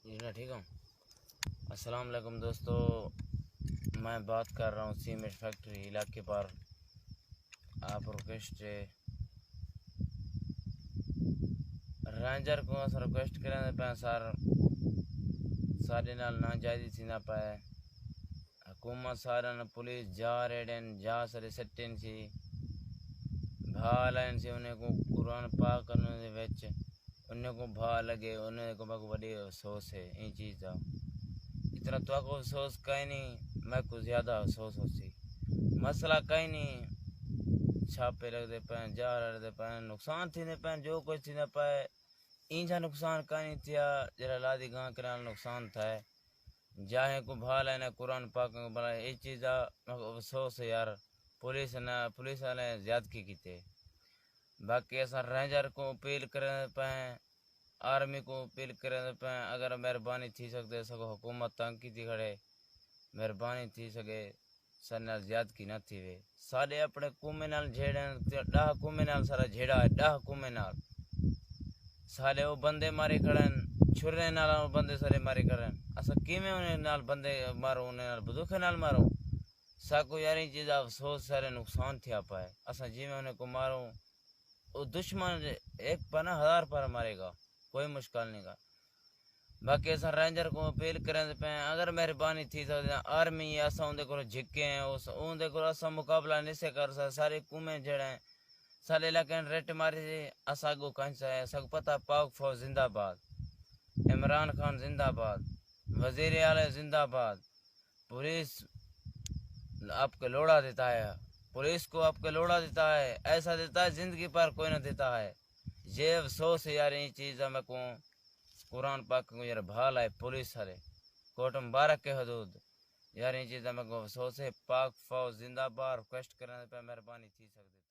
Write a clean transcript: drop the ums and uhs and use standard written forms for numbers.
جی میں ٹھیک ہوں۔ السلام علیکم دوستو، میں بات کر رہا ہوں سیمنٹ فیکٹری علاقے پر۔ آپ ریکویسٹ رینجر کو ریکویسٹ کریں پہ سر سارے نال ناجائزی تھی نہ پائے حکومت سارا پولیس جا ریڈن جا سارے سٹن سی بھا لائن سی انہیں کو قرآن پاک کرنے دے وچ انہیں کو بھا لگے انہیں کو بہت بڑی افسوس ہے این چیز دا اتنا تو کو افسوس کہیں نہیں میں کو زیادہ افسوس ہو سی مسئلہ کہیں نہیں چھاپے لگ دے پائیں جا رہے دے پائیں نقصان تھی دے پائیں جو کچھ تھی دے پائے اینجا نقصان کہیں نہیں تھیا جرا لادی گاں کرال نقصان تھا ہے جاہیں کو بھا لینا قرآن پاک کو بنا یہ چیزا افسوس ہے یار پولیس والے زیادتی کیتے باقی ایسا رینجر کو اپیل کریں پائیں آرمی کو اپیل کریں پائیں اگر مہربانی تھی سکتے سکو حکومت تنگ کی تھی کھڑے مہربانی تھی سکے سر نال زیادتی نہ تھی وے سارے اپنے کومے نال جھیڑیں 10 کومے نال سارا جھیڑا ہے 10 کومے نال سارے وہ بندے مارے کھڑن چھرے نال بندے سارے مارے کھڑن اسا کیویں انہیں نال بندے مارو انہیں نال بدوکھے نال مارو ساکو یار این چیز افسوس سارے نقصان تھیا پائے اسا جی میں انہیں کو مارو وہ دشمن ایک پناہ 1000 پر مارے گا کوئی مشکل نہیں گا باقی اسا رینجر کو اپیل کریں پہ اگر مہربانی تھی سکتے آرمی اسا اندے کو جھکے ہیں اندے کو اسا مقابلہ نہیں سے کر سکتے سارے کومے جڑیں سارے علاقے ریٹ ماری سے اسا کو کنچا ہے اسا کو پتہ پاک فوج زندہ باد عمران خان زندہ باد وزیر اعلی زندہ باد پولیس آپ کو لوڑا دیتا ہے پولیس کو آپ کو لوڑا دیتا ہے ایسا دیتا ہے زندگی پر کوئی نہ دیتا ہے یہ افسوس ہے یار یہ چیز میں کو قرآن پاک کو یار بھال ہے پولیس والے کوٹ مبارک کے حدود یار یہ چیز میں کو افسوس ہے پاک فوج زندہ باد ریکویسٹ کرنے پہ مہربانی تھی سکتے